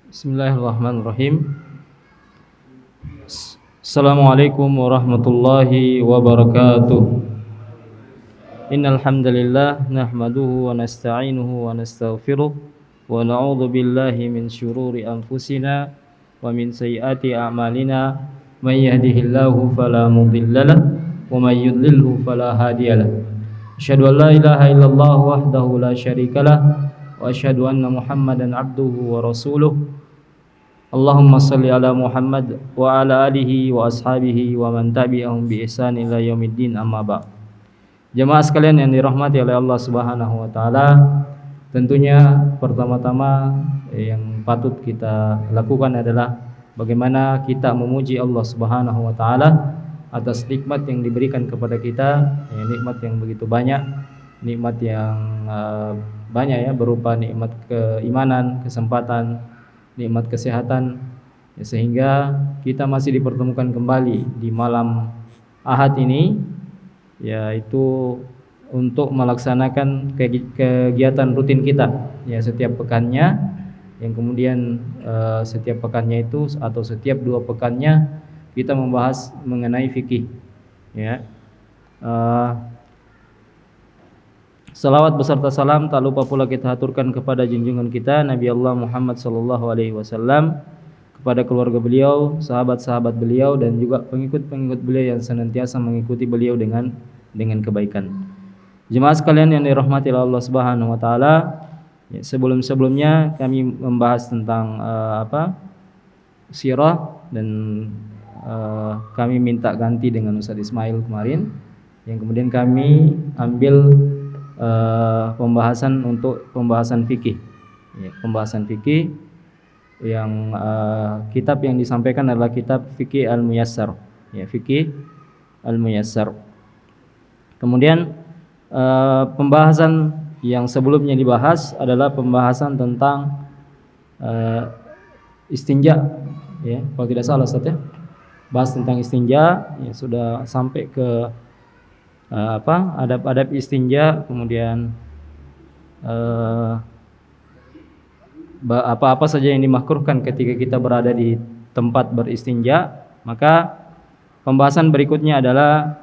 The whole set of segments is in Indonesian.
Bismillahirrahmanirrahim. Assalamualaikum warahmatullahi wabarakatuh. Innal hamdalillah nahmaduhu wa nasta'inuhu wa nastaghfiruh wa na'udzu billahi min syururi anfusina wa min sayyiati a'malina. May yahdihillahu fala mudhillalah wa may yudlilhu fala hadiyalah. Asyhadu an la ilaha illallah wahdahu la syarikalah wa asyhadu anna Muhammadan abduhu wa rasuluh. Allahumma salli ala Muhammad wa ala alihi wa ashabihi wa man tabi'ahum bi ihsan ila yaumiddin, amma ba'd. Jemaah sekalian yang dirahmati oleh Allah Subhanahu wa taala, tentunya pertama-tama yang patut kita lakukan adalah bagaimana kita memuji Allah Subhanahu wa taala atas nikmat yang diberikan kepada kita, nikmat yang begitu banyak, nikmat yang banyak berupa nikmat keimanan, kesempatan, nikmat kesehatan, sehingga kita masih dipertemukan kembali di malam Ahad ini, yaitu untuk melaksanakan kegiatan rutin kita setiap pekannya, yang kemudian setiap pekannya itu atau setiap 2 pekannya kita membahas mengenai fikih. Salawat beserta salam tak lupa pula kita haturkan kepada junjungan kita Nabi Allah Muhammad sallallahu alaihi wasallam, kepada keluarga beliau, sahabat-sahabat beliau, dan juga pengikut-pengikut beliau yang senantiasa mengikuti beliau dengan kebaikan. Jemaah sekalian yang dirahmati Allah Subhanahu wa taala, sebelumnya kami membahas tentang sirah, dan kami minta ganti dengan Ustaz Ismail kemarin, yang kemudian kami ambil pembahasan fikih. Pembahasan fikih yang kitab yang disampaikan adalah kitab Fikih Al-Muyassar. Fikih Al-Muyassar. Kemudian pembahasan yang sebelumnya dibahas adalah pembahasan tentang istinja. Kalau tidak salah Ustaz bahas tentang istinja, sudah sampai ke adab-adab istinja, kemudian apa-apa saja yang dimakruhkan ketika kita berada di tempat beristinja. Maka pembahasan berikutnya adalah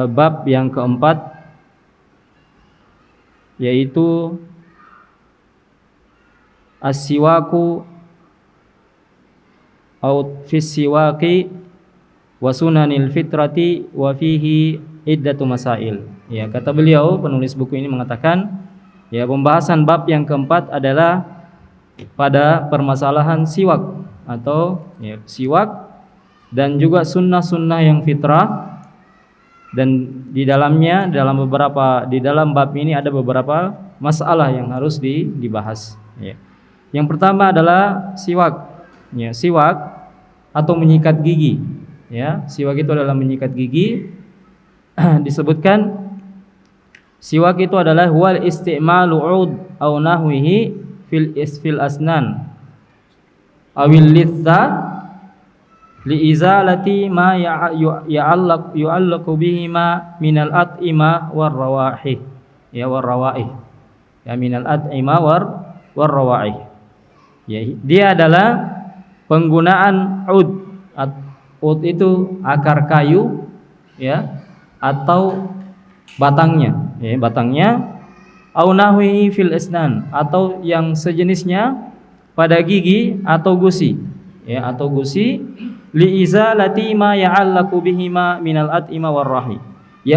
bab yang keempat, yaitu as-siwaku au fis siwaki wa sunanil fitrati wa fihi iddatu masail. Kata beliau, penulis buku ini mengatakan, pembahasan bab yang keempat adalah pada permasalahan siwak atau siwak, dan juga sunnah-sunnah yang fitrah. Dan di dalam bab ini ada beberapa masalah yang harus dibahas. Yang pertama adalah siwak. Siwak atau menyikat gigi. Siwak itu adalah menyikat gigi. Disebutkan siwak itu adalah huwal isti'malu 'ud aw nahwihi fil asnan awil litha li izalati ma yu'allaqu bihima minal at'ima war rawaih. Minal at'ima war rawaih. Dia adalah penggunaan 'ud. Ud itu akar kayu, atau batangnya, au nahwihi fil asnan, atau yang sejenisnya pada gigi atau gusi, li izalati ma ya'allaqu bihima minal at'ima warrahi,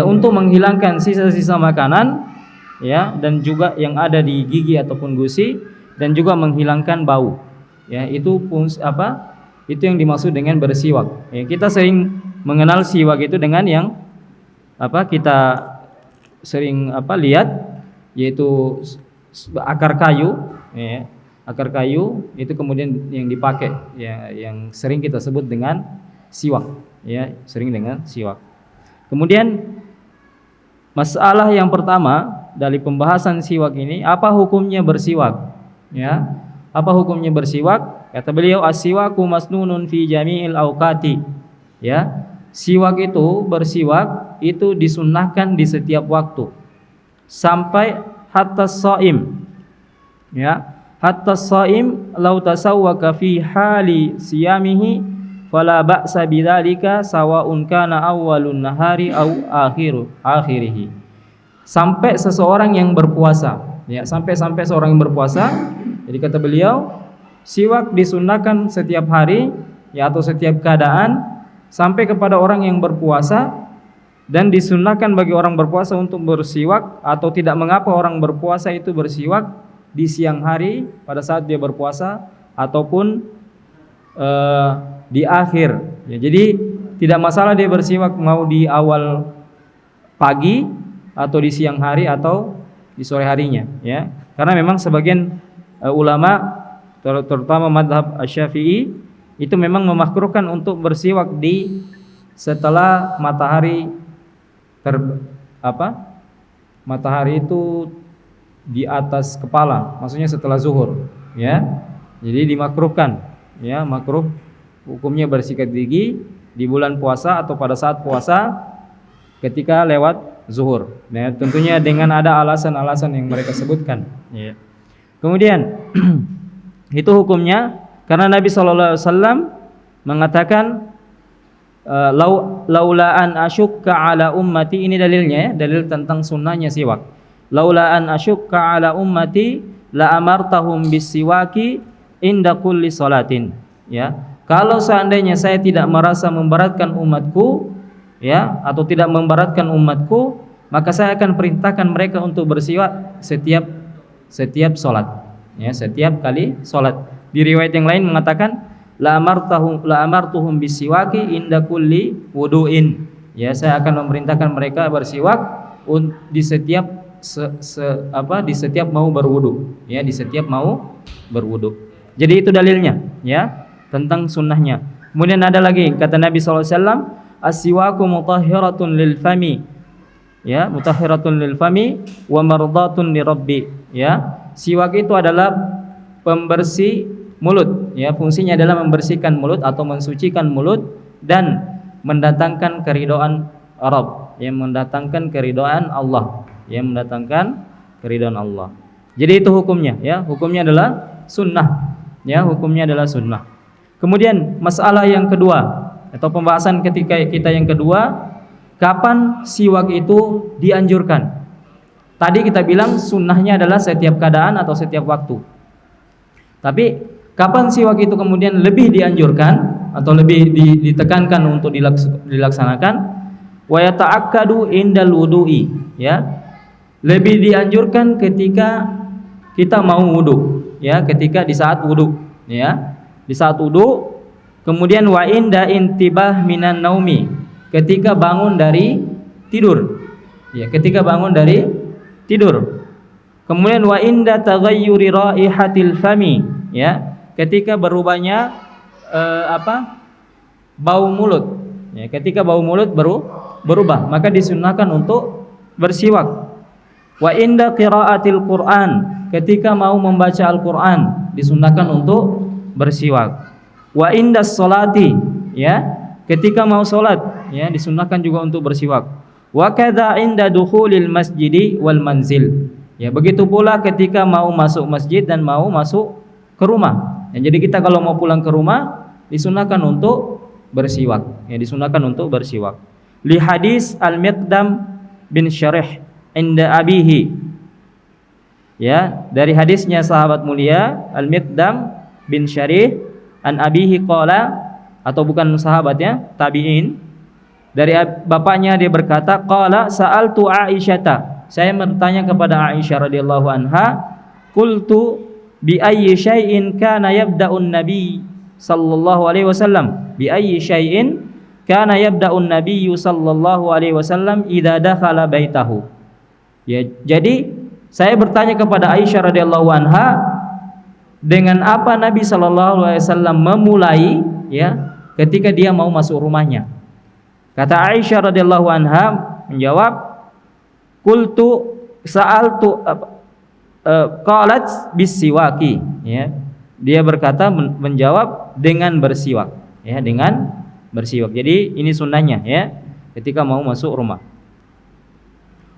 untuk menghilangkan sisa-sisa makanan, dan juga yang ada di gigi ataupun gusi, dan juga menghilangkan bau. Itu yang dimaksud dengan bersiwak. Kita sering mengenal siwak itu dengan yang kita sering lihat, yaitu akar kayu. Akar kayu itu kemudian yang dipakai, yang sering kita sebut dengan siwak. Sering dengan siwak. Kemudian masalah yang pertama dari pembahasan siwak ini, apa hukumnya bersiwak? Apa hukumnya bersiwak? Kata beliau, as-siwaku masnunun fi jami'il awqati. Siwak itu, bersiwak itu disunnahkan di setiap waktu, sampai hatta shaim. hatta as-shaim law tasawwaka fi hali siyamihi fala ba'sa bidzalika sawa'un kana awwalun nahari aw akhirih. Sampai seseorang yang berpuasa, ya, sampai seorang yang berpuasa. Jadi kata beliau, siwak disunnahkan setiap hari, ya, atau setiap keadaan sampai kepada orang yang berpuasa, dan disunnahkan bagi orang berpuasa untuk bersiwak, atau tidak mengapa orang berpuasa itu bersiwak di siang hari pada saat dia berpuasa ataupun di akhir, ya. Jadi tidak masalah dia bersiwak mau di awal pagi atau di siang hari atau di sore harinya, ya. Karena memang sebagian ulama terutama madhab Asy-Syafi'i itu memang memakruhkan untuk bersiwak di setelah matahari matahari itu di atas kepala, maksudnya setelah zuhur, ya. Jadi dimakruhkan, ya, makruh hukumnya bersikat gigi di bulan puasa atau pada saat puasa ketika lewat zuhur. Nah, tentunya dengan ada alasan-alasan yang mereka sebutkan, ya. Kemudian itu hukumnya karena Nabi SAW mengatakan laula an asyukka ala ummati, ini dalilnya, ya, dalil tentang sunnahnya siwak. Laula an asyukka ala ummati la amartahum bisiwaki inda kulli salatin, ya. Kalau seandainya saya tidak merasa memberatkan umatku, ya, atau tidak memberatkan umatku, maka saya akan perintahkan mereka untuk bersiwak setiap salat, ya, setiap kali salat. Di riwayat yang lain mengatakan la amartuhum bisiwaki inda kulli wudu'in, ya, saya akan memerintahkan mereka bersiwak di setiap di setiap mau berwudu, ya, di setiap mau berwudu. Jadi itu dalilnya, ya, tentang sunnahnya. Kemudian ada lagi kata Nabi SAW, as-siwaku mutahhiratun lil fami, ya, mutahhiratun lil fami wa mardatun li rabbi, ya. Siwak itu adalah pembersih mulut, ya, fungsinya adalah membersihkan mulut atau mensucikan mulut dan mendatangkan keridhaan Rabb, yang mendatangkan keridhaan Allah, yang mendatangkan keridhaan Allah. Jadi itu hukumnya, ya, hukumnya adalah sunnah, ya, hukumnya adalah sunnah. Kemudian masalah yang kedua atau pembahasan ketika kita yang kedua, kapan siwak itu dianjurkan? Tadi kita bilang sunnahnya adalah setiap keadaan atau setiap waktu. Tapi kapan siwak itu kemudian lebih dianjurkan atau lebih ditekankan untuk dilaksanakan? Wa yata'akkadu indal wudu'i, ya. Lebih dianjurkan ketika kita mau wudu, ya, ketika di saat wudu, ya. Di saat wudu, kemudian wa inda intibah minan naumi, ketika bangun dari tidur, ya, ketika bangun dari tidur. Kemudian wa inda taghayyuri raihatil fami, ya, ketika berubahnya bau mulut, ya, ketika bau mulut berubah, maka disunnahkan untuk bersiwak. Wa inda qiraatil Qur'an, ketika mau membaca Al-Qur'an disunnahkan untuk bersiwak. Wa indas sholati, ya, ketika mau salat, ya, disunnahkan juga untuk bersiwak. Wa kadza inda dukhulil masjidi wal manzil, ya, begitu pula ketika mau masuk masjid dan mau masuk ke rumah. Ya, jadi kita kalau mau pulang ke rumah disunnahkan untuk bersiwak, ya, disunnahkan untuk bersiwak. Li hadis Al-Miqdam bin Syarih inda abihi, ya, dari hadisnya sahabat mulia Al-Miqdam bin Syarih an abihi qala, atau bukan sahabatnya, tabi'in, dari bapaknya dia berkata, qala sa'altu Aisyata, saya bertanya kepada Aisyah radhiyallahu anha, qultu bi ayyi syai'in kana yabda'un nabi sallallahu alaihi wasallam, bi ayyi syai'in kana yabda'un nabi sallallahu alaihi wasallam idza dakhala baitahu, ya. Jadi saya bertanya kepada Aisyah radhiyallahu anha, dengan apa Nabi sallallahu alaihi wasallam memulai, ya, ketika dia mau masuk rumahnya. Kata Aisyah radhiyallahu anha menjawab, qultu sa'altu qalat bisiwaki, ya. Dia berkata menjawab dengan bersiwak, ya, dengan bersiwak. Jadi ini sunnahnya, ya, ketika mau masuk rumah.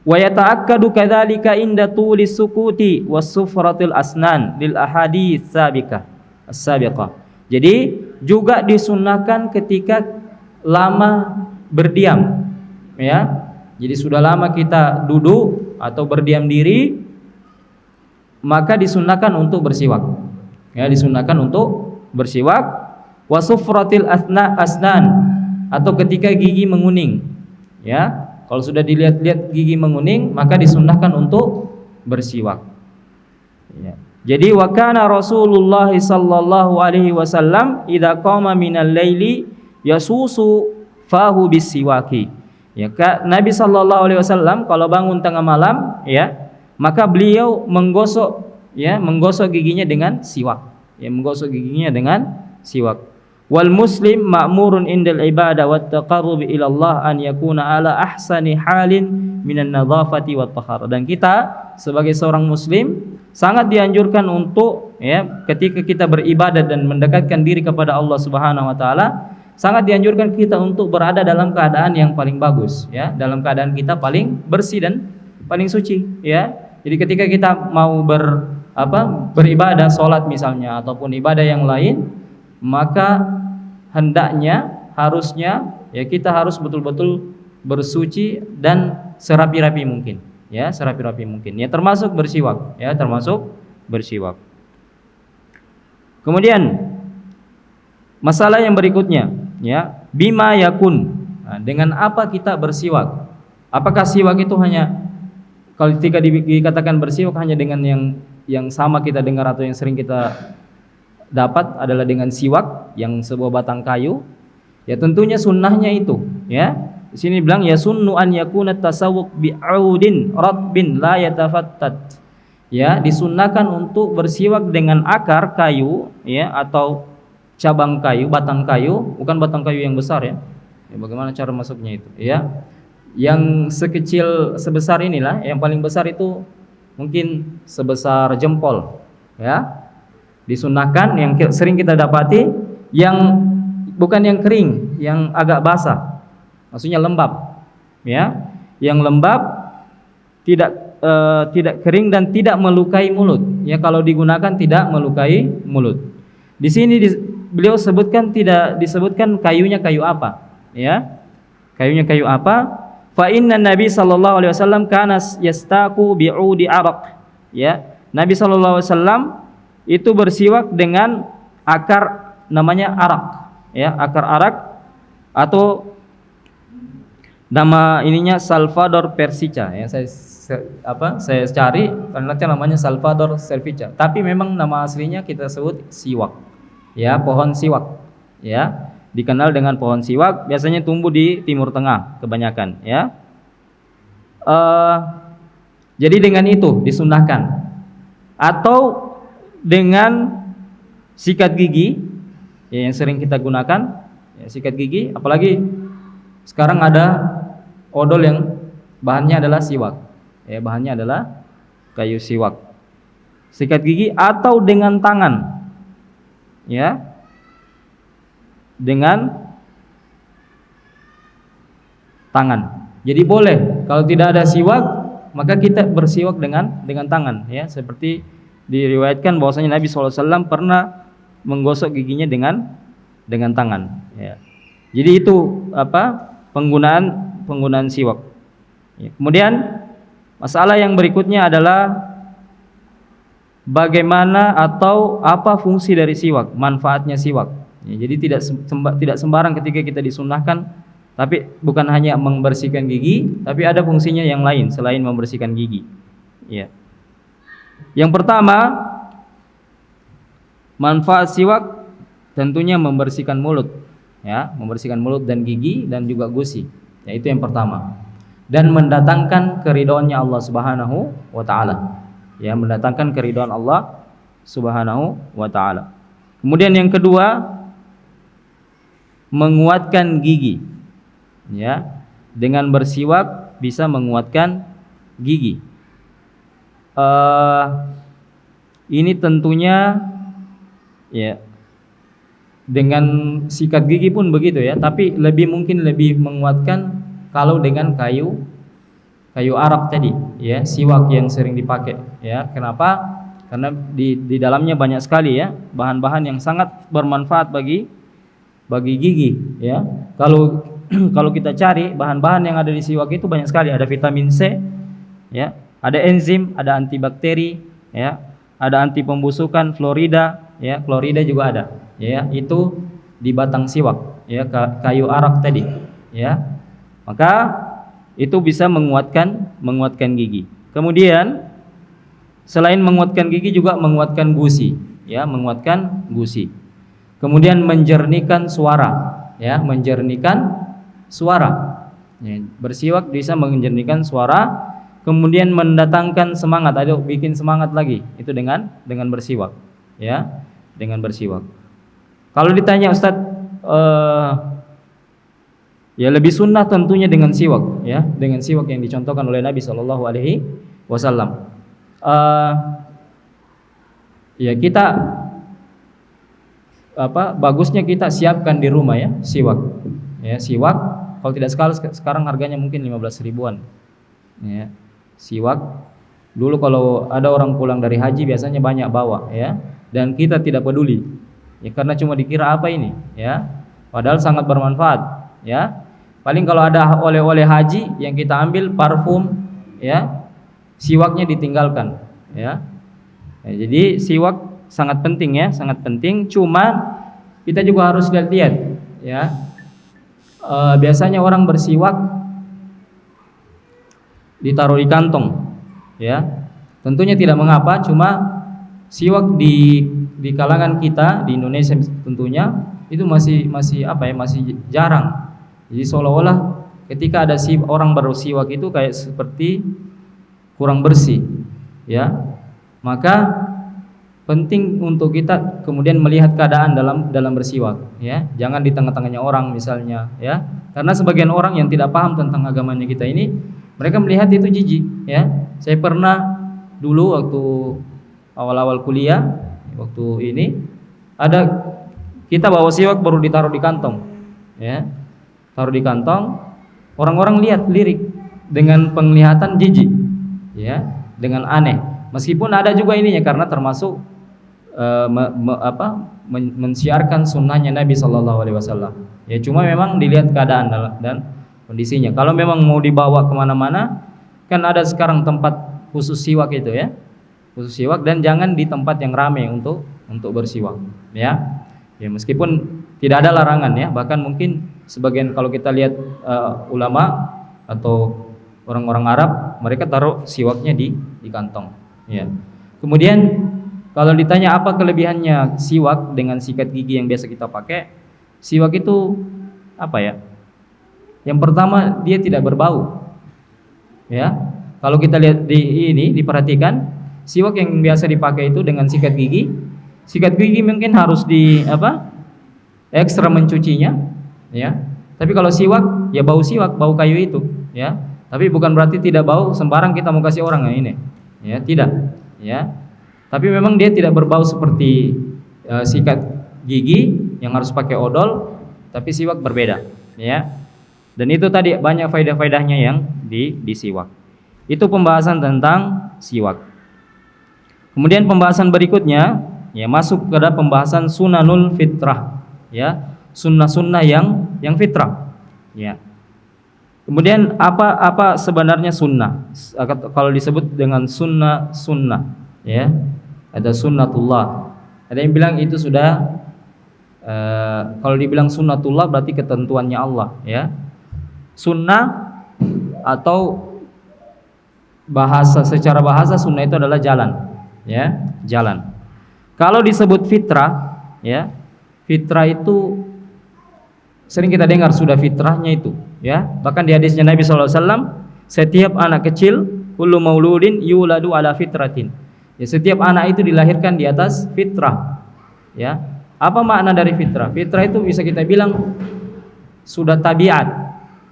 Wa yata'akkadu kadzalika inda tulis sukuti was sufratil asnan lil ahadits as-sabiqah. Jadi juga disunnahkan ketika lama berdiam, ya. Jadi sudah lama kita duduk atau berdiam diri, maka disunnahkan untuk bersiwak. Ya, disunnahkan untuk bersiwak. Wa sufratil asnan, atau ketika gigi menguning. Ya, kalau sudah dilihat-lihat gigi menguning, maka disunnahkan untuk bersiwak. Ya. Jadi wa kana Rasulullah sallallahu alaihi wasallam idza qama minal laili yasusu fahu bisiwaki. Ya, Nabi sallallahu alaihi wasallam kalau bangun tengah malam, ya, maka beliau menggosok giginya dengan siwak. Ya, menggosok giginya dengan siwak. Wal muslim ma'murun indal ibadah wat taqarrub ila Allah an yakuna ala ahsani halin minan nadhafati wat tahara. Dan kita sebagai seorang muslim sangat dianjurkan untuk, ya, ketika kita beribadah dan mendekatkan diri kepada Allah Subhanahu wa taala, sangat dianjurkan kita untuk berada dalam keadaan yang paling bagus, ya, dalam keadaan kita paling bersih dan paling suci, ya. Jadi ketika kita mau beribadah, sholat misalnya ataupun ibadah yang lain, maka harusnya ya kita harus betul-betul bersuci dan serapi-rapi mungkin, ya, serapi-rapi mungkin, ya, termasuk bersiwak, ya, termasuk bersiwak. Kemudian masalah yang berikutnya, ya, bima yakun. Nah, dengan apa kita bersiwak? Apakah siwak itu hanya, kalau ketika dikatakan bersiwak, hanya dengan yang sama kita dengar atau yang sering kita dapat adalah dengan siwak yang sebuah batang kayu? Ya, tentunya sunnahnya itu, ya. Di sini bilang ya sunnu an yakuna tasawwuk bi'audin rabbin la yatafattat. Ya, disunnahkan untuk bersiwak dengan akar kayu, ya, atau cabang kayu, batang kayu, bukan batang kayu yang besar, ya. Ya, bagaimana cara masuknya itu, ya. Yang sebesar inilah, yang paling besar itu mungkin sebesar jempol, ya. Disunnahkan yang sering kita dapati yang bukan yang kering, yang agak basah, maksudnya lembab, ya, yang lembab, tidak kering dan tidak melukai mulut, ya. Kalau digunakan tidak melukai mulut. Di sini beliau sebutkan, tidak disebutkan kayunya kayu apa, ya, kayunya kayu apa. Fa inna Nabi sallallahu alaihi wasallam kana yastaku bi'udi araq, ya. Nabi sallallahu alaihi wasallam itu bersiwak dengan akar namanya arak, ya, akar arak, atau nama ininya Salvador persica, ya. Saya cari ternyata namanya Salvador persica, tapi memang nama aslinya kita sebut siwak, ya, pohon siwak, ya, dikenal dengan pohon siwak, biasanya tumbuh di Timur Tengah kebanyakan, ya. Jadi dengan itu disunnahkan, atau dengan sikat gigi, ya, yang sering kita gunakan, ya, sikat gigi, apalagi sekarang ada odol yang bahannya adalah siwak, ya, bahannya adalah kayu siwak. Sikat gigi atau dengan tangan, ya, dengan tangan. Jadi boleh kalau tidak ada siwak, maka kita bersiwak dengan tangan, ya, seperti diriwayatkan bahwasanya Nabi SAW pernah menggosok giginya dengan tangan, ya. Jadi itu penggunaan siwak, ya. Kemudian masalah yang berikutnya adalah bagaimana atau apa fungsi dari siwak, manfaatnya siwak, ya. Jadi tidak sembarang ketika kita disunnahkan, tapi bukan hanya membersihkan gigi, tapi ada fungsinya yang lain selain membersihkan gigi, ya. Yang pertama, manfaat siwak tentunya membersihkan mulut, ya, membersihkan mulut dan gigi dan juga gusi, ya, itu yang pertama. Dan mendatangkan keridhaannya Allah Subhanahu wa taala, ya, mendatangkan keridhaan Allah Subhanahu wa taala. Kemudian yang kedua, menguatkan gigi, ya, dengan bersiwak bisa menguatkan gigi. Ini tentunya, ya, dengan sikat gigi pun begitu, ya, tapi mungkin lebih menguatkan kalau dengan kayu kayu arak tadi, ya, siwak yang sering dipakai, ya. Kenapa? Karena di dalamnya banyak sekali, ya, bahan-bahan yang sangat bermanfaat bagi gigi, ya. Kalau kalau kita cari bahan-bahan yang ada di siwak itu banyak sekali, ada vitamin C, ya, ada enzim, ada antibakteri, ya, ada anti pembusukan, fluorida, ya, klorida juga ada, ya. Itu di batang siwak, ya, kayu arak tadi, ya. Maka itu bisa menguatkan gigi. Kemudian selain menguatkan gigi juga menguatkan gusi, ya, menguatkan gusi. Kemudian menjernihkan suara, ya, menjernihkan suara. Ya, bersiwak bisa menjernihkan suara, kemudian mendatangkan semangat, ada bikin semangat lagi. Itu dengan bersiwak, ya, dengan bersiwak. Kalau ditanya Ustadz, ya lebih sunnah tentunya dengan siwak, ya, dengan siwak yang dicontohkan oleh Nabi Shallallahu Alaihi Wasallam. Ya kita bagusnya kita siapkan di rumah, ya, siwak, ya, siwak. Kalau tidak sekarang harganya mungkin 15 ribuan, ya, siwak. Dulu kalau ada orang pulang dari haji biasanya banyak bawa, ya, dan kita tidak peduli, ya, karena cuma dikira apa ini, ya, padahal sangat bermanfaat, ya. Paling kalau ada oleh-oleh haji yang kita ambil parfum, ya, siwaknya ditinggalkan, ya. Jadi siwak sangat penting, ya, sangat penting. Cuma kita juga harus lihat-lihat, ya. Biasanya orang bersiwak ditaruh di kantong, ya. Tentunya tidak mengapa, cuma siwak di kalangan kita di Indonesia tentunya itu masih masih jarang. Jadi seolah-olah ketika ada orang bersiwak itu kayak seperti kurang bersih, ya. Maka penting untuk kita kemudian melihat keadaan dalam bersiwak, ya. Jangan di tengah-tengahnya orang misalnya, ya. Karena sebagian orang yang tidak paham tentang agamanya kita ini, mereka melihat itu jijik, ya. Saya pernah dulu waktu awal-awal kuliah, waktu ini ada kita bawa siwak baru ditaruh di kantong, ya. Taruh di kantong, orang-orang lirik dengan penglihatan jijik, ya, dengan aneh. Meskipun ada juga ininya karena termasuk mensiarkan sunnahnya Nabi Shallallahu Alaihi Wasallam. Ya, cuma memang dilihat keadaan dan kondisinya. Kalau memang mau dibawa kemana-mana, kan ada sekarang tempat khusus siwak itu, ya, khusus siwak, dan jangan di tempat yang ramai untuk bersiwak, ya. Ya, meskipun tidak ada larangan, ya, bahkan mungkin sebagian kalau kita lihat ulama atau orang-orang Arab, mereka taruh siwaknya di kantong, ya. Kemudian kalau ditanya apa kelebihannya siwak dengan sikat gigi yang biasa kita pakai, siwak itu apa, ya? Yang pertama, dia tidak berbau, ya. Kalau kita lihat diperhatikan, siwak yang biasa dipakai itu dengan sikat gigi mungkin harus ekstra mencucinya, ya. Tapi kalau siwak, ya bau siwak, bau kayu itu, ya. Tapi bukan berarti tidak bau sembarang kita mau kasih orang, ya, ini, ya, tidak, ya. Tapi memang dia tidak berbau seperti sikat gigi yang harus pakai odol, tapi siwak berbeda, ya. Dan itu tadi banyak faedah-faedahnya yang di siwak. Itu pembahasan tentang siwak. Kemudian pembahasan berikutnya, ya, masuk ke dalam pembahasan sunanul fitrah, ya, sunnah-sunnah yang fitrah, ya. Kemudian apa sebenarnya sunnah? Kalau disebut dengan sunnah, ya, ada sunnatullah. Ada yang bilang itu sudah kalau dibilang sunnatullah berarti ketentuannya Allah, ya. Sunnah atau secara bahasa sunnah itu adalah jalan, ya, jalan. Kalau disebut fitrah, ya, fitrah itu sering kita dengar sudah fitrahnya itu, ya. Bahkan di hadisnya Nabi SAW, setiap anak kecil kullu mauludin yuladu ala fitratin, ya, setiap anak itu dilahirkan di atas fitrah, ya. Apa makna dari fitrah? Fitrah itu bisa kita bilang sudah tabiat,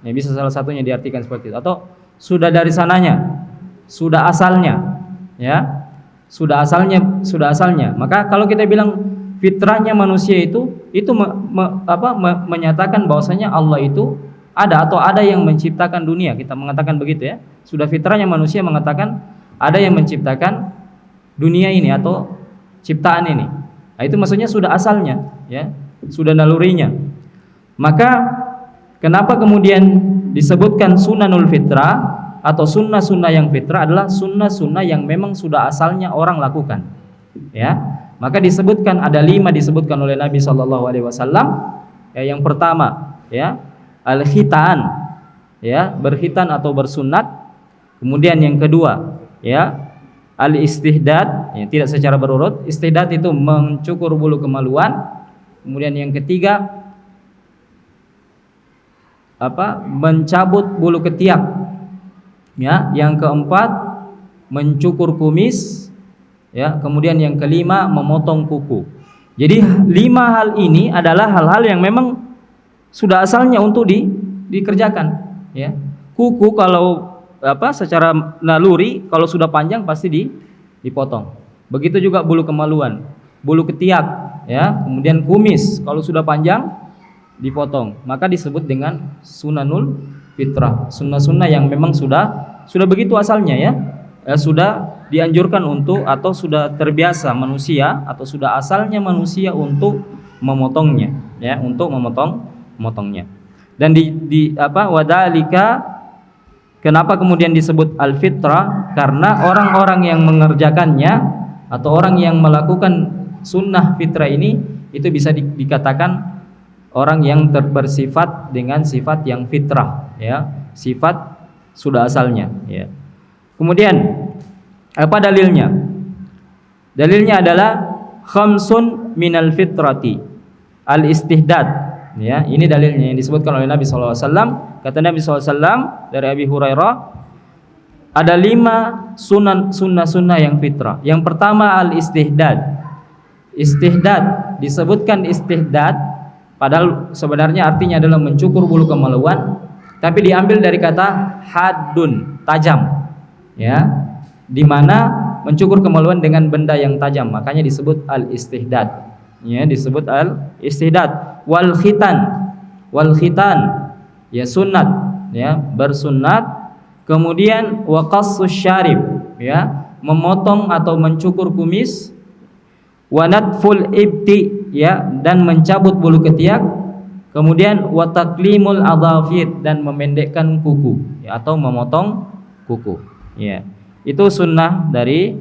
ya, bisa salah satunya diartikan seperti itu, atau sudah dari sananya, sudah asalnya, ya, sudah asalnya. Maka kalau kita bilang fitrahnya manusia itu menyatakan bahwasanya Allah itu ada atau ada yang menciptakan dunia, kita mengatakan begitu, ya. sudah fitrahnya manusia mengatakan ada yang menciptakan dunia ini atau ciptaan ini. Nah, itu maksudnya sudah asalnya, ya, sudah nalurinya. Maka kenapa kemudian disebutkan sunanul fitrah atau sunnah-sunnah yang fitrah adalah sunnah-sunnah yang memang sudah asalnya orang lakukan, ya. Maka disebutkan ada 5 disebutkan oleh Nabi Shallallahu Alaihi Wasallam. Ya, yang pertama, ya, al-khitan, ya, berkhitan atau bersunat. Kemudian yang kedua, ya, al-istihdad, ya, tidak secara berurut. Istihdad itu mencukur bulu kemaluan. Kemudian yang ketiga, mencabut bulu ketiak. Ya, yang keempat, mencukur kumis. Ya, kemudian yang kelima, memotong kuku. Jadi 5 hal ini adalah hal-hal yang memang sudah asalnya untuk dikerjakan. Ya, kuku kalau secara naluri kalau sudah panjang pasti dipotong. Begitu juga bulu kemaluan, bulu ketiak, ya, kemudian kumis kalau sudah panjang dipotong. Maka disebut dengan sunanul fitrah, sunnah-sunnah yang memang sudah begitu asalnya, ya, sudah dianjurkan untuk atau sudah terbiasa manusia atau sudah asalnya manusia untuk memotongnya, ya, untuk memotongnya. Dan wadalika, kenapa kemudian disebut al-fitrah? Karena orang-orang yang mengerjakannya atau orang yang melakukan sunnah fitrah ini itu bisa dikatakan orang yang bersifat dengan sifat yang fitrah, ya, sifat sudah asalnya, ya. Kemudian apa dalilnya? Dalilnya adalah khamsun minal fitrati al-istihdad. Ya, ini dalilnya yang disebutkan oleh Nabi SAW. Kata Nabi SAW dari Abi Hurairah, ada 5 sunnah yang fitrah. Yang pertama al-istihdad. Istihdad, disebutkan istihdad padahal sebenarnya artinya adalah mencukur bulu kemaluan, tapi diambil dari kata haddun, tajam, ya, di mana mencukur kemaluan dengan benda yang tajam, makanya disebut al-istihdad. Ya, disebut al-istihdad. Wal khitan, ya, sunat, ya, bersunat. Kemudian wa qassus syarib, ya, memotong atau mencukur kumis. Wa natful ibti, ya, dan mencabut bulu ketiak. Kemudian wa taqlimul adhafir, dan memendekkan kuku, ya, atau memotong kuku, ya. Itu sunnah dari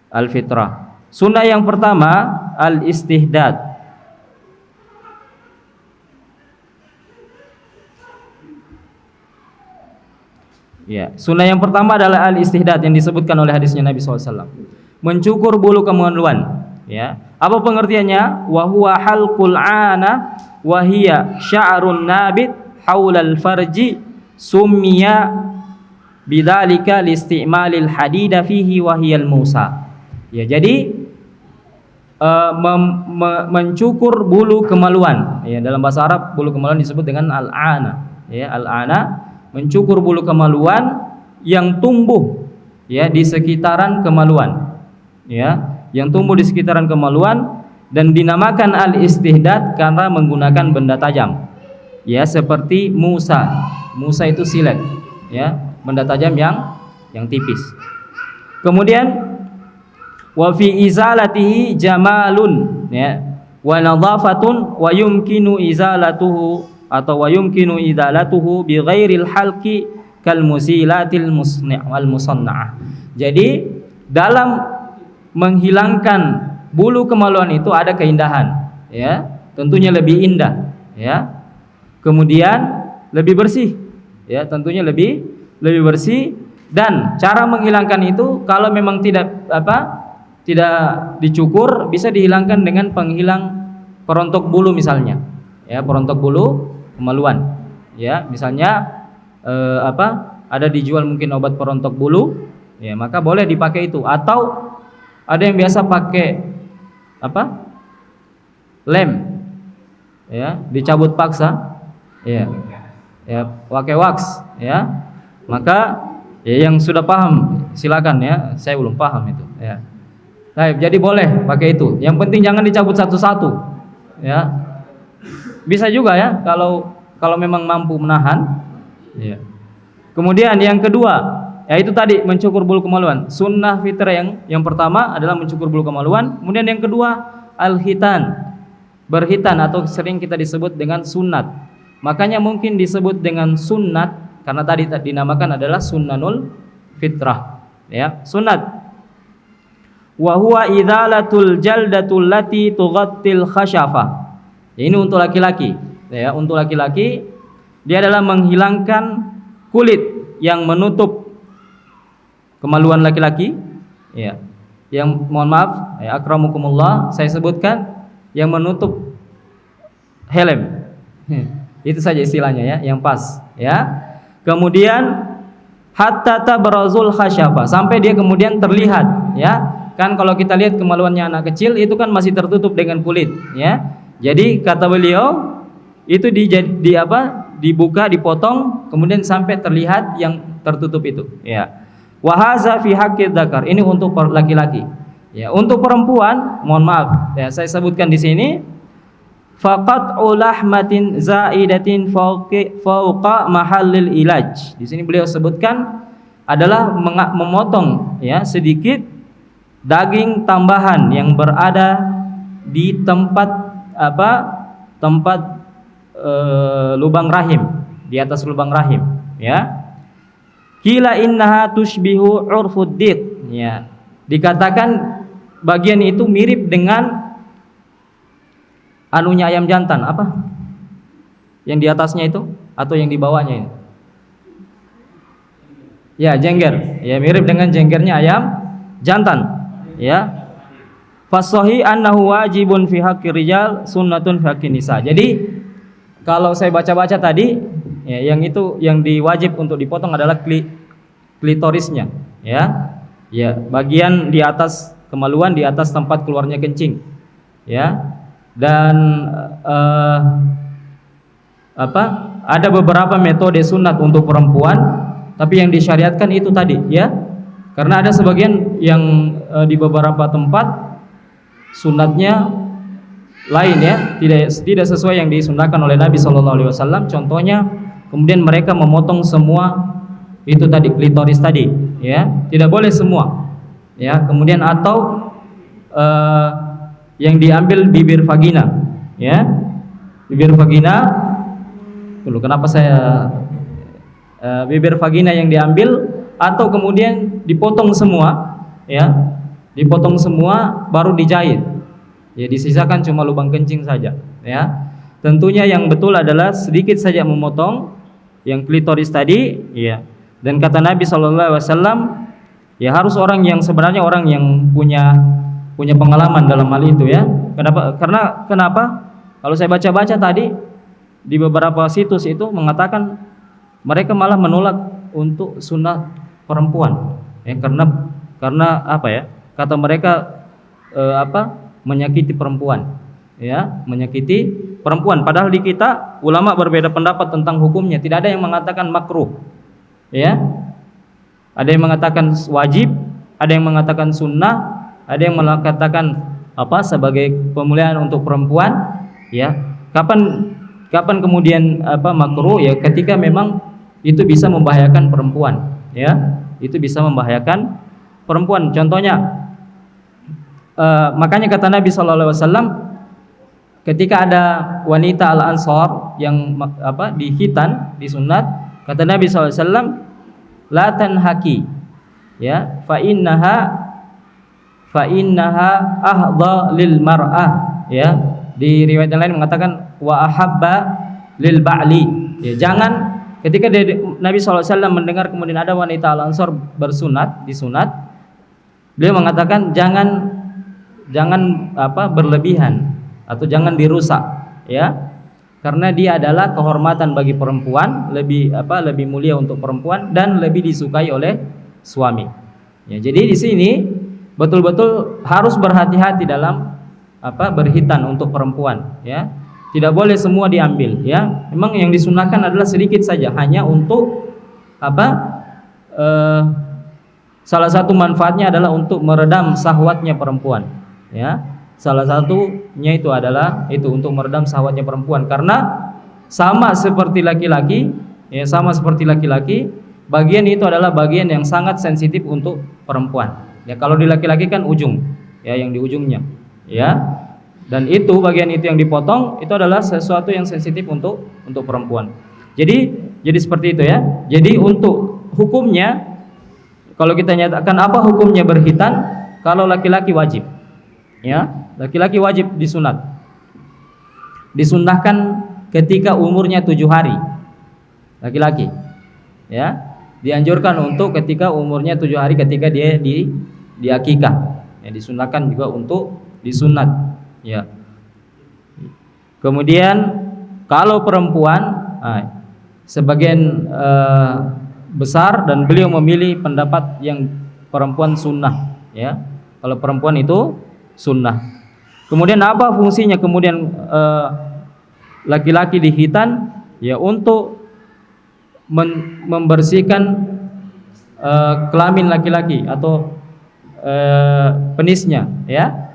al-fitrah. Sunnah yang pertama al-istihdad. Ya, sunnah yang pertama adalah al-istihdad yang disebutkan oleh hadisnya Nabi SAW. Mencukur bulu kemaluan, ya. Apa pengertiannya? Wa huwa halqul ana wa hiya sya'run nabit haulal farji summiya bidzalika liisti'malil hadida fihi wa hiyal musa. Ya, jadi mencukur bulu kemaluan, ya, dalam bahasa Arab bulu kemaluan disebut dengan al-ana, ya, al-ana, mencukur bulu kemaluan yang tumbuh, ya, di sekitaran kemaluan, ya, yang tumbuh di sekitaran kemaluan, dan dinamakan al-istihdad karena menggunakan benda tajam, ya, seperti musa. Musa itu silet, ya, benda tajam yang tipis. Kemudian wa fi izalatihi jamalun, ya, wa nadhafatun wa yumkinu izalatuhu atau wa yumkinu izalatuhu bi ghairil halqi kal musilatil wal musanna'ah. Jadi dalam menghilangkan bulu kemaluan itu ada keindahan, ya, tentunya lebih indah, ya. Kemudian lebih bersih, ya, tentunya lebih bersih. Dan cara menghilangkan itu kalau memang tidak dicukur, bisa dihilangkan dengan penghilang perontok bulu misalnya, ya, perontok bulu kemaluan, ya, misalnya ada dijual mungkin obat perontok bulu, ya, maka boleh dipakai itu. Atau ada yang biasa pakai lem, ya, dicabut paksa, ya, pakai wax, ya, maka, ya, yang sudah paham silakan, ya, saya belum paham itu, ya. Nah, jadi boleh pakai itu. Yang penting jangan dicabut satu-satu, ya. Bisa juga, ya, kalau memang mampu menahan, ya. Kemudian yang kedua, yaitu tadi mencukur bulu kemaluan. Sunnah fitrah yang pertama adalah mencukur bulu kemaluan. Kemudian yang kedua al-khitan, berkhitan atau sering kita disebut dengan sunat. Makanya mungkin disebut dengan sunat karena tadi dinamakan adalah sunnanul fitrah, ya, sunat. Wa huwa idzalatul jaldatul lati tughattil khasyafa. Ini untuk laki-laki, ya, untuk laki-laki dia adalah menghilangkan kulit yang menutup kemaluan laki-laki, ya. Yang mohon maaf, ya, akramukumullah, saya sebutkan yang menutup helm. Itu saja istilahnya, ya, yang pas, ya. Kemudian hatta tabrazul khasyafa, sampai dia kemudian terlihat, ya. Kan kalau kita lihat kemaluannya anak kecil itu kan masih tertutup dengan kulit, ya. Jadi kata beliau itu dibuka, dipotong, kemudian sampai terlihat yang tertutup itu, ya. Wa haza fi haqqid dzakar, ini untuk laki-laki. Ya, untuk perempuan, mohon maaf, ya, saya sebutkan di sini faqat ulahmatin zaidatin fauqa mahallil ilaj. Di sini beliau sebutkan adalah memotong, ya, sedikit daging tambahan yang berada di tempat lubang rahim, di atas lubang rahim, ya. Kila innaha tushbihu urfuddid, ya. Dikatakan bagian itu mirip dengan anunya ayam jantan, apa? Yang di atasnya itu atau yang di bawahnya ini? Ya, jengger. Ya, mirip dengan jenggernya ayam jantan, ya. Fasohi annahu wajibun fi haqqir rijal sunnatun fi haqqin nisa. Jadi kalau saya baca-baca tadi, ya, yang itu yang diwajib untuk dipotong adalah klitorisnya, ya. Ya, bagian di atas kemaluan, di atas tempat keluarnya kencing, ya. Dan ada beberapa metode sunat untuk perempuan, tapi yang disyariatkan itu tadi, ya. Karena ada sebagian yang di beberapa tempat sunatnya lain, ya, tidak sesuai yang disunahkan oleh Nabi SAW. Contohnya, kemudian mereka memotong semua itu tadi klitoris tadi, ya, tidak boleh semua, ya. Kemudian atau yang diambil bibir vagina, ya, bibir vagina. Dulu kenapa saya bibir vagina yang diambil atau kemudian dipotong semua, ya. Dipotong semua baru dijahit, ya, disisakan cuma lubang kencing saja, ya. Tentunya yang betul adalah sedikit saja memotong yang klitoris tadi, ya. Dan kata Nabi SAW, ya, harus orang yang sebenarnya orang yang punya pengalaman dalam hal itu, ya. Kenapa? Kalau saya baca-baca tadi di beberapa situs itu mengatakan mereka malah menolak untuk sunat perempuan, ya, karena apa, ya? Kata mereka menyakiti perempuan, ya, menyakiti perempuan. Padahal di kita ulama berbeda pendapat tentang hukumnya. Tidak ada yang mengatakan makruh, ya. Ada yang mengatakan wajib, ada yang mengatakan sunnah, ada yang mengatakan sebagai pemuliaan untuk perempuan, ya. Kapan kemudian makruh, ya, ketika memang itu bisa membahayakan perempuan, ya. Itu bisa membahayakan perempuan. Contohnya, makanya kata Nabi SAW, ketika ada wanita al-ansar yang dihitan, disunat, kata Nabi SAW, la tanhaki, ya, fa innaha ahdha lil mar'ah, ya. Di riwayat yang lain mengatakan wa ahabba lil ba'li, ya. Jangan ketika Nabi SAW mendengar kemudian ada wanita al-ansar disunat, beliau mengatakan jangan berlebihan atau jangan dirusak, ya, karena dia adalah kehormatan bagi perempuan, lebih mulia untuk perempuan dan lebih disukai oleh suami, ya. Jadi di sini betul-betul harus berhati-hati dalam berhitan untuk perempuan, ya. Tidak boleh semua diambil, ya. Memang yang disunahkan adalah sedikit saja, hanya untuk salah satu manfaatnya adalah untuk meredam syahwatnya perempuan, ya. Salah satunya itu adalah untuk meredam syahwatnya perempuan, karena sama seperti laki-laki, ya, sama seperti laki-laki, bagian itu adalah bagian yang sangat sensitif untuk perempuan. Ya, kalau di laki-laki kan ujung, ya, yang di ujungnya, ya. Dan itu bagian itu yang dipotong itu adalah sesuatu yang sensitif untuk perempuan. Jadi seperti itu ya. Jadi untuk hukumnya, kalau kita nyatakan apa hukumnya berkhitan, kalau laki-laki wajib, ya, laki-laki wajib disunat. Disunnahkan ketika umurnya 7 hari, laki-laki, ya, dianjurkan untuk ketika umurnya 7 hari ketika dia di akikah, ya, disunahkan juga untuk disunat, ya. Kemudian kalau perempuan, sebagian besar dan beliau memilih pendapat yang perempuan sunnah, ya. Kalau perempuan itu sunnah. Kemudian apa fungsinya kemudian laki-laki dihitan? Ya, untuk membersihkan kelamin laki-laki atau penisnya, ya.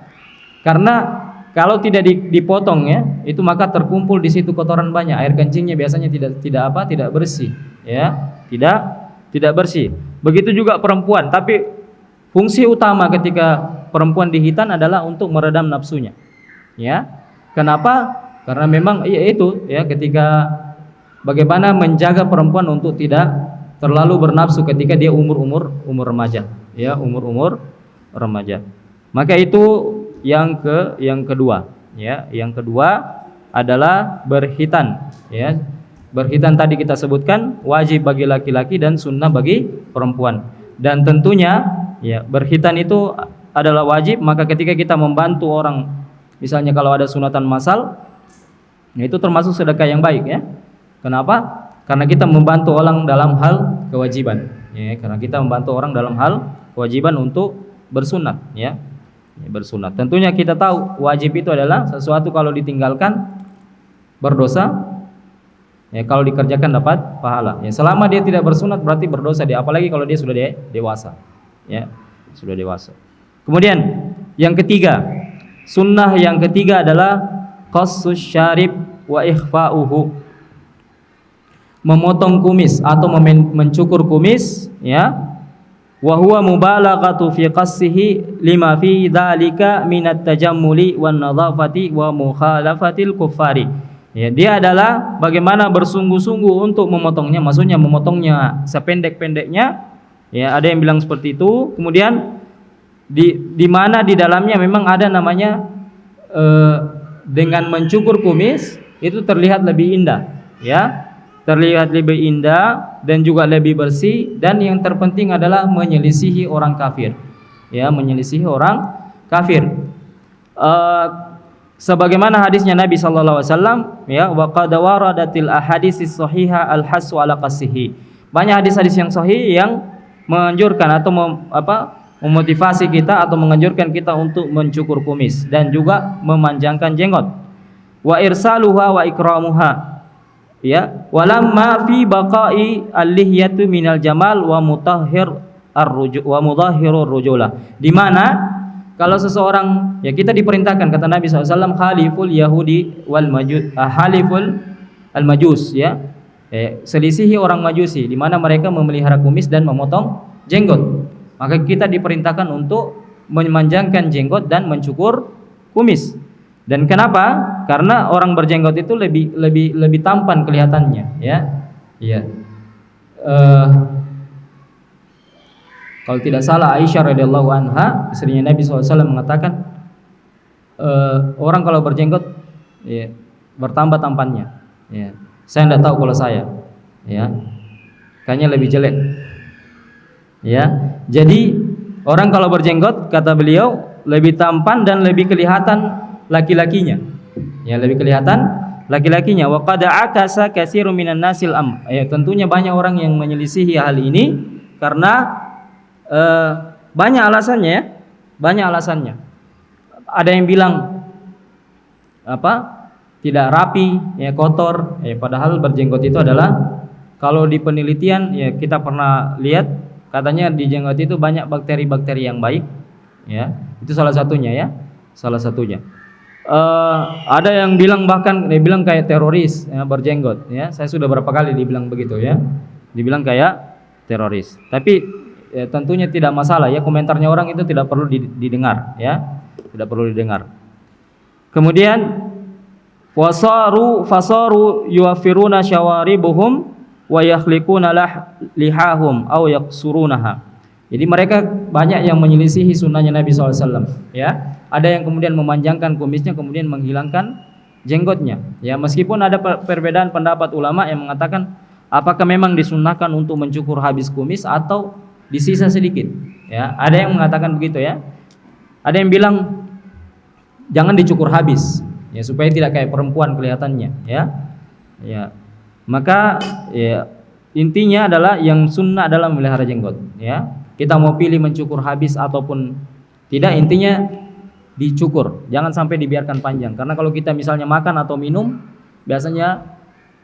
Karena kalau tidak dipotong, ya, itu maka terkumpul di situ kotoran banyak. Air kencingnya biasanya tidak bersih, ya. Tidak bersih. Begitu juga perempuan, tapi fungsi utama ketika perempuan dihitan adalah untuk meredam nafsunya, ya. Kenapa? Karena memang itu, ya, ketika bagaimana menjaga perempuan untuk tidak terlalu bernafsu ketika dia umur remaja, ya, umur remaja. Maka itu yang kedua, ya. Yang kedua adalah berkhitan, ya. Berkhitan tadi kita sebutkan wajib bagi laki-laki dan sunnah bagi perempuan. Dan tentunya, ya, berkhitan itu adalah wajib, maka ketika kita membantu orang, misalnya kalau ada sunatan massal, ya, itu termasuk sedekah yang baik, ya. Kenapa? Karena kita membantu orang dalam hal kewajiban, ya. Karena kita membantu orang dalam hal kewajiban untuk bersunat, ya. Bersunat. Tentunya kita tahu wajib itu adalah sesuatu kalau ditinggalkan berdosa, ya, kalau dikerjakan dapat pahala. Ya, selama dia tidak bersunat berarti berdosa dia, apalagi kalau dia sudah dewasa, ya, sudah dewasa. Kemudian yang ketiga, sunnah yang ketiga adalah qassus syarib wa ikhfa'uhu, memotong kumis atau mencukur kumis, ya. Wa huwa mubalaghatu fi qassihi lima fi dzalika minat tajammuli wan nadhafati wa mukhalafatil kuffari. Ya, dia adalah bagaimana bersungguh-sungguh untuk memotongnya, maksudnya memotongnya sependek-pendeknya, ya, ada yang bilang seperti itu. Kemudian di mana di dalamnya memang ada namanya dengan mencukur kumis itu terlihat lebih indah, ya. Terlihat lebih indah dan juga lebih bersih, dan yang terpenting adalah menyelisihi orang kafir, ya, menyelisihi orang kafir. Sebagaimana hadisnya Nabi sallallahu alaihi wasallam, ya, wa qad waradatil ahaditsis shahihah al-hasu ala qasihi. Banyak hadis-hadis yang sahih yang menganjurkan atau memotivasi kita atau menganjurkan kita untuk mencukur kumis dan juga memanjangkan jenggot. Wa irsaluha wa ikramuha, ya, walamma fi baqai al-lihyatu minal jamal wa mudahhirur rujula, di mana kalau seseorang, ya, kita diperintahkan, kata Nabi SAW, haliful yahudi wal majus, haliful al majus, ya, selisihi orang majusi, di mana mereka memelihara kumis dan memotong jenggot. Maka kita diperintahkan untuk memanjangkan jenggot dan mencukur kumis. Dan kenapa? Karena orang berjenggot itu lebih tampan kelihatannya, ya. Iya. Kalau tidak salah Aisyah radhiyallahu anha, istrinya Nabi SAW, mengatakan orang kalau berjenggot, ya, bertambah tampannya, ya. Saya tidak tahu kalau saya, ya, kayaknya lebih jelek, ya. Jadi orang kalau berjenggot, kata beliau, lebih tampan dan lebih kelihatan laki-lakinya, ya, lebih kelihatan laki-lakinya. Wa qad akasa katsirun minan nasil ya, tentunya banyak orang yang menyelisihi hal ini karena banyak alasannya, ya. Banyak alasannya. Ada yang bilang tidak rapi, ya, kotor, ya, padahal berjenggot itu adalah, kalau di penelitian, ya, kita pernah lihat, katanya di jenggot itu banyak bakteri-bakteri yang baik, ya. Itu salah satunya, ya. Salah satunya. Ada yang bilang, bahkan dia bilang kayak teroris, ya, berjenggot, ya. Saya sudah berapa kali dibilang begitu, ya. Dibilang kayak teroris. Tapi tentunya tidak masalah ya, komentarnya orang itu tidak perlu didengar ya, tidak perlu didengar. Kemudian fasaru yuwafiruna syawaribuhum wa yakhliquna lihahum aw yaksurunaha. Jadi mereka banyak yang menyelisihi sunnahnya Nabi SAW ya. Ada yang kemudian memanjangkan kumisnya, kemudian menghilangkan jenggotnya ya. Meskipun ada perbedaan pendapat ulama yang mengatakan apakah memang disunnahkan untuk mencukur habis kumis atau disisa sedikit ya. Ada yang mengatakan begitu ya. Ada yang bilang jangan dicukur habis ya, supaya tidak kayak perempuan kelihatannya ya. Ya. Maka ya, intinya adalah yang sunnah adalah memelihara jenggot ya. Kita mau pilih mencukur habis ataupun tidak, intinya dicukur, jangan sampai dibiarkan panjang. Karena kalau kita misalnya makan atau minum, biasanya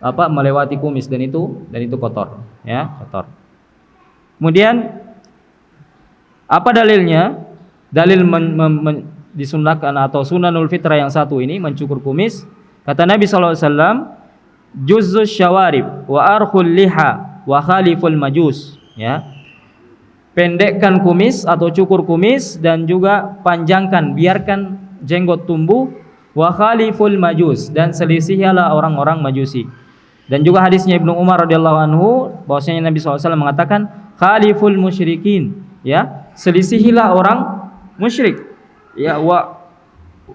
melewati kumis dan itu kotor, ya kotor. Kemudian apa dalilnya? Dalil disunnahkan atau sunanul fitrah yang satu ini mencukur kumis. Kata Nabi SAW, juzzus syawarib wa arkhul liha wa khaliful majus, ya. Pendekkan kumis atau cukur kumis dan juga panjangkan, biarkan jenggot tumbuh, wa khaliful majus, dan selisihilah orang-orang majusi. Dan juga hadisnya Ibnu Umar radhiyallahu anhu bahwasanya Nabi SAW mengatakan khaliful musyrikin, ya, selisihilah orang musyrik, ya,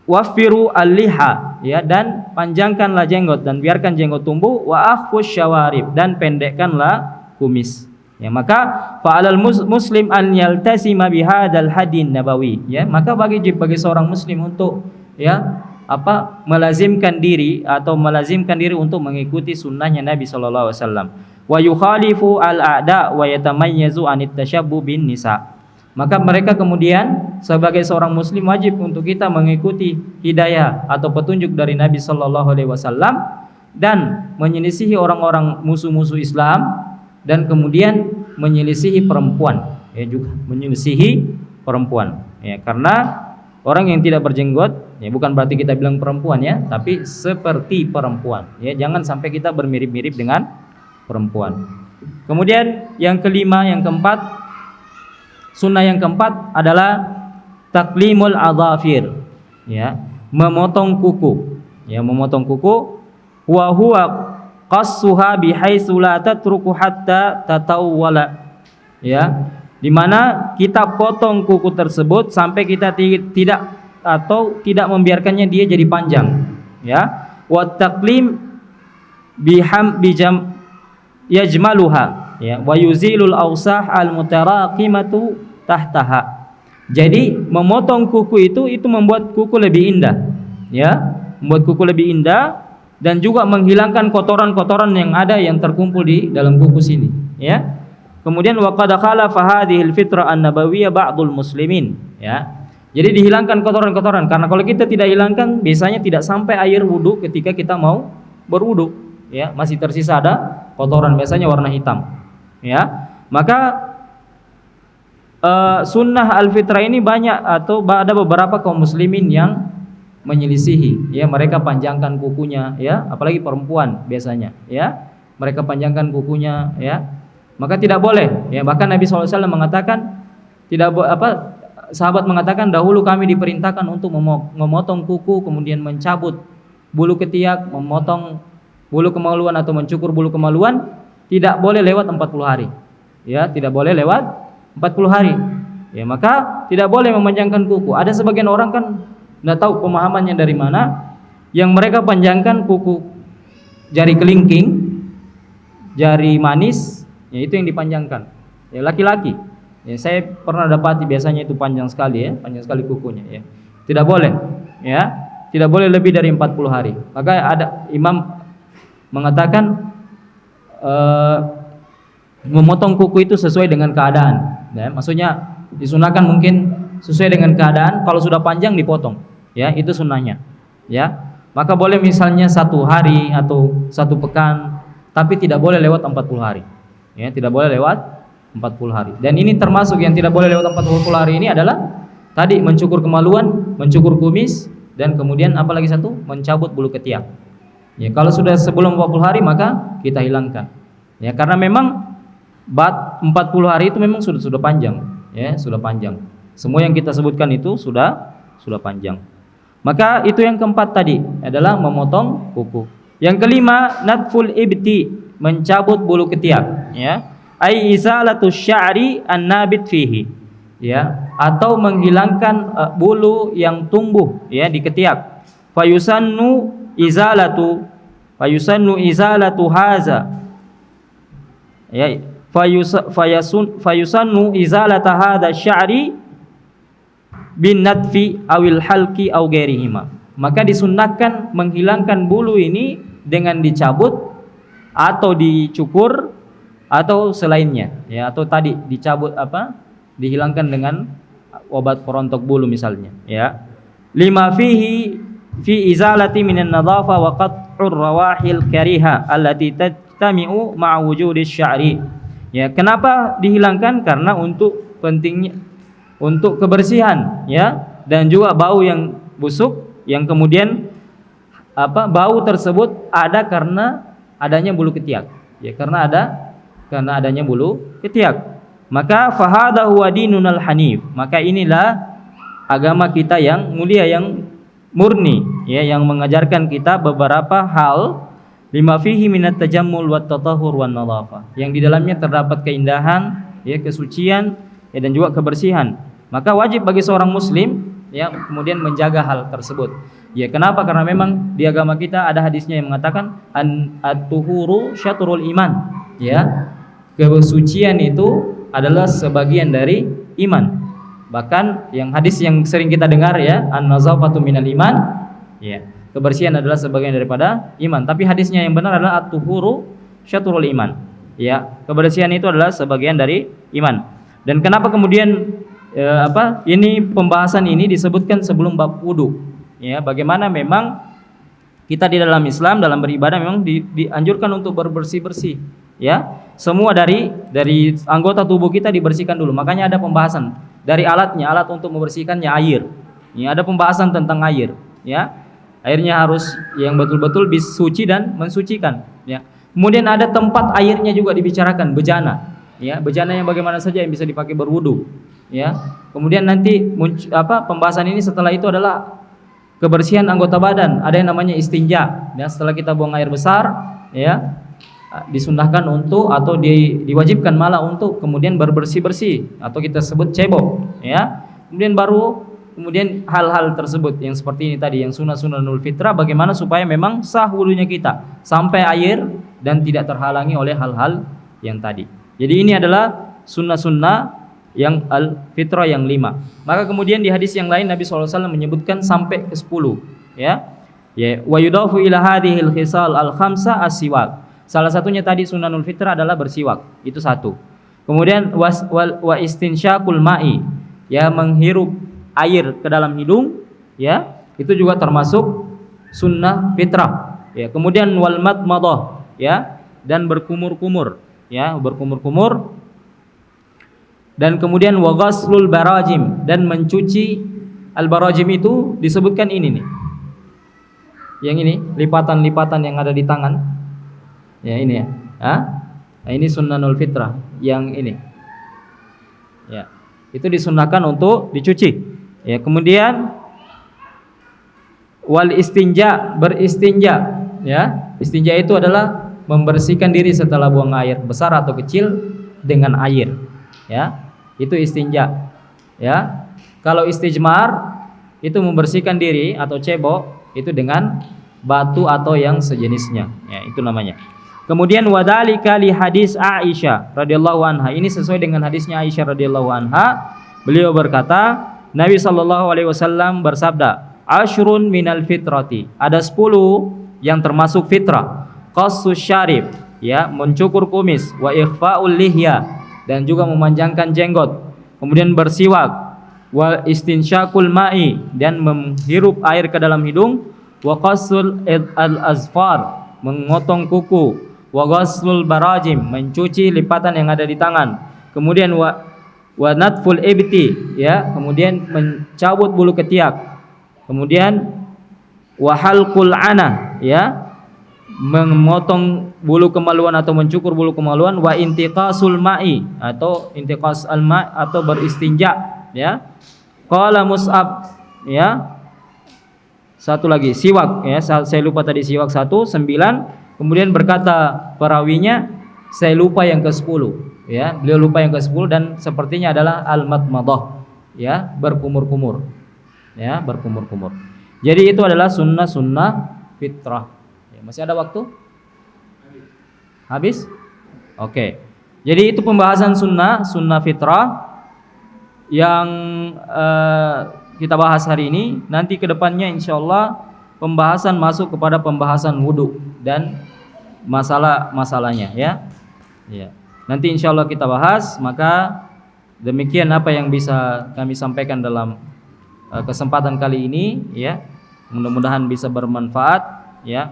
wafiru al-liha, ya, dan panjangkanlah jenggot dan biarkan jenggot tumbuh, wa akhfus syawarib, dan pendekkanlah kumis. Ya, maka fa'alal muslim an yaltasima bihadzal hadin nabawi, ya, maka bagi seorang muslim untuk melazimkan diri untuk mengikuti sunnahnya Nabi sallallahu alaihi wasallam. Wa yukhalifu al-a'da wa yatamayyazu anit tashabbu bin nisa. Maka mereka kemudian sebagai seorang muslim wajib untuk kita mengikuti hidayah atau petunjuk dari Nabi sallallahu alaihi wasallam dan menyelisihi orang-orang musuh-musuh Islam, dan kemudian menyelisihi perempuan, ya, juga menyelisihi perempuan, ya, karena orang yang tidak berjenggot, ya, bukan berarti kita bilang perempuan, ya, tapi seperti perempuan, ya, jangan sampai kita bermirip-mirip dengan perempuan. Kemudian yang kelima, yang keempat, sunnah yang keempat adalah taklimul adzafir, ya, memotong kuku, ya, memotong kuku. Wa huwa qassuha bihaitsu la tatruku hatta tatawwala, ya, di mana kita potong kuku tersebut sampai kita tidak membiarkannya dia jadi panjang, ya. Wa taqlim bijam yajmaluha, ya, wa yuzilul awsah al mutaraqimatu tahtaha. Jadi memotong kuku itu membuat kuku lebih indah, ya, membuat kuku lebih indah, dan juga menghilangkan kotoran-kotoran yang ada yang terkumpul di dalam kuku sini, ya. Kemudian wa qad khalafa hadhil fitrah an-nabawiyyah ba'dul muslimin, ya. Jadi dihilangkan kotoran-kotoran, karena kalau kita tidak hilangkan biasanya tidak sampai air wudu ketika kita mau berwudu, ya, masih tersisa ada kotoran, biasanya warna hitam, ya. Maka sunnah al-fitrah ini banyak atau ada beberapa kaum muslimin yang menyelisihi, ya, mereka panjangkan kukunya, ya, apalagi perempuan biasanya, ya, mereka panjangkan kukunya, ya, maka tidak boleh, ya. Bahkan Nabi SAW mengatakan sahabat mengatakan dahulu kami diperintahkan untuk memotong kuku, kemudian mencabut bulu ketiak, memotong bulu kemaluan atau mencukur bulu kemaluan, tidak boleh lewat 40 hari, ya, tidak boleh lewat 40 hari, ya. Maka tidak boleh memanjangkan kuku. Ada sebagian orang kan nggak tahu pemahamannya dari mana, yang mereka panjangkan kuku jari kelingking, jari manis, ya, itu yang dipanjangkan, ya, laki-laki, ya, saya pernah dapati biasanya itu panjang sekali, ya, panjang sekali kukunya, ya. Tidak boleh, ya, tidak boleh lebih dari 40 hari. Maka ada imam mengatakan memotong kuku itu sesuai dengan keadaan, ya, maksudnya disunahkan mungkin sesuai dengan keadaan. Kalau sudah panjang dipotong, ya, itu sunnahnya, ya. Maka boleh misalnya 1 hari atau 1 pekan, tapi tidak boleh lewat 40 hari, ya, tidak boleh lewat 40 hari. Dan ini termasuk yang tidak boleh lewat 40 hari ini adalah tadi mencukur kemaluan, mencukur kumis, dan kemudian apalagi satu, mencabut bulu ketiak, ya. Kalau sudah sebelum 40 hari maka kita hilangkan, ya, karena memang 40 hari itu memang sudah panjang, ya, sudah panjang. Semua yang kita sebutkan itu sudah panjang. Maka itu yang keempat tadi adalah memotong kuku. Yang kelima, natful ibti, mencabut bulu ketiak, ya. Ai izalatu sya'ri an-nabit fihi, ya, atau menghilangkan bulu yang tumbuh, ya, di ketiak. Fayusannu izalatu haza, ya, fayusannu izalata hadha sya'ri bin natfi awil halki aw ghairihima. Maka disunnahkan menghilangkan bulu ini dengan dicabut atau dicukur atau selainnya, ya, atau tadi dicabut dihilangkan dengan obat perontok bulu misalnya, ya. Lima fihi fi izalati minan nadhafa wa qat'ur rawahil kariha allati tajtami'u ma'a wujudi sya'ri. Ya, kenapa dihilangkan? Karena untuk pentingnya untuk kebersihan, ya, dan juga bau yang busuk yang kemudian bau tersebut ada karena adanya bulu ketiak, ya, karena adanya bulu ketiak. Maka fahada huwa dinunal hanif, maka inilah agama kita yang mulia, yang murni, ya, yang mengajarkan kita beberapa hal, lima fihi minat tajammul wat tatahhur wan nadhafa, yang di dalamnya terdapat keindahan, ya, kesucian, ya, dan juga kebersihan. Maka wajib bagi seorang muslim, ya, kemudian menjaga hal tersebut. Ya, kenapa? Karena memang di agama kita ada hadisnya yang mengatakan at-tuhuru syatrul iman, ya. Kesucian itu adalah sebagian dari iman. Bahkan yang hadis yang sering kita dengar, ya, an-nazafatu minal iman, ya, kebersihan adalah sebagian daripada iman. Tapi hadisnya yang benar adalah at-tuhuru syatrul iman, ya. Kebersihan itu adalah sebagian dari iman. Dan kenapa kemudian ini pembahasan ini disebutkan sebelum bab wudu, ya, bagaimana memang kita di dalam Islam dalam beribadah memang dianjurkan untuk berbersih-bersih, ya. Semua dari anggota tubuh kita dibersihkan dulu. Makanya ada pembahasan dari alat untuk membersihkannya, air. Ya, ada pembahasan tentang air, ya. Airnya harus yang betul-betul suci dan mensucikan, ya. Kemudian ada tempat airnya juga dibicarakan, bejana, ya, bejana yang bagaimana saja yang bisa dipakai berwudu, ya. Kemudian nanti pembahasan ini setelah itu adalah kebersihan anggota badan. Ada yang namanya istinja, ya, setelah kita buang air besar, ya, disunnahkan untuk atau diwajibkan malah untuk kemudian berbersih-bersih atau kita sebut cebok, ya. Kemudian hal-hal tersebut yang seperti ini tadi, yang sunnah-sunnahul fitrah, bagaimana supaya memang sah wudunya kita sampai air dan tidak terhalangi oleh hal-hal yang tadi. Jadi ini adalah sunnah-sunnah yang al-fitrah yang 5. Maka kemudian di hadis yang lain Nabi SAW menyebutkan sampai ke 10, ya. Ya, wa yudafu ila hadhil khisal al-khamsa as-siwak. Salah satunya tadi sunnahul fitrah adalah bersiwak, itu satu. Kemudian wa istinsyaqul ma'i, ya, menghirup air ke dalam hidung, ya, itu juga termasuk sunnah fitrah, ya. Kemudian wal madmadah, ya, dan berkumur-kumur, ya, berkumur-kumur. Dan kemudian wa ghaslul barajim, dan mencuci. Al-barajim itu disebutkan ini nih, yang ini lipatan-lipatan yang ada di tangan, ya, ini, ya. Nah, ini sunnahul fitrah yang ini, ya, itu disunnahkan untuk dicuci, ya. Kemudian wal istinja, beristinja, ya. Istinja itu adalah membersihkan diri setelah buang air besar atau kecil dengan air, ya. Itu istinja, ya. Kalau istijmar itu membersihkan diri atau cebok itu dengan batu atau yang sejenisnya, ya, itu namanya. Kemudian wadalika li hadis Aisyah radhiyallahu anha. Ini sesuai dengan hadisnya Aisyah radhiyallahu anha. Beliau berkata, Nabi sallallahu alaihi wasallam bersabda, "Ashrun minal fitrati." Ada 10 yang termasuk fitrah. Qassus syarib, ya, mencukur kumis, wa ikhfaul lihya, dan juga memanjangkan jenggot. Kemudian bersiwak, wa istinsyaqul ma'i, dan menghirup air ke dalam hidung, wa qassul al-azfar, memotong kuku, wa ghaslul barajim, mencuci lipatan yang ada di tangan. Kemudian wa natful ibti, ya, kemudian mencabut bulu ketiak. Kemudian wa halqul ana, ya, memotong bulu kemaluan atau mencukur bulu kemaluan, wa intiqasul ma'i atau intiqas al-ma' atau beristinja, ya. Qala Mus'ab, ya. Satu lagi siwak, ya. Saya lupa tadi siwak 1, 9. Kemudian berkata perawinya, saya lupa yang ke-10, ya. Beliau lupa yang ke-10 dan sepertinya adalah al-madmadah, ya, berkumur-kumur. Ya, berkumur-kumur. Jadi itu adalah sunnah-sunnah fitrah. Masih ada waktu? Habis? Oke. Jadi itu pembahasan sunnah fitrah yang kita bahas hari ini. Nanti kedepannya insyaallah pembahasan masuk kepada pembahasan wudu dan masalahnya, ya. Ya. Nanti insyaallah kita bahas. Maka demikian apa yang bisa kami sampaikan dalam kesempatan kali ini, ya. Mudah-mudahan bisa bermanfaat, ya.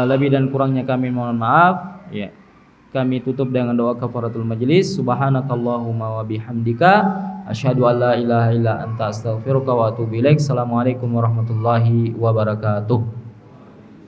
Lebih dan kurangnya kami mohon maaf, ya. Kami tutup dengan doa kafaratul majlis. Subhanakallahumma wa bihamdika asyhadu an la ilaha illa anta astaghfiruka wa atubu ilaik. Assalamualaikum warahmatullahi wabarakatuh.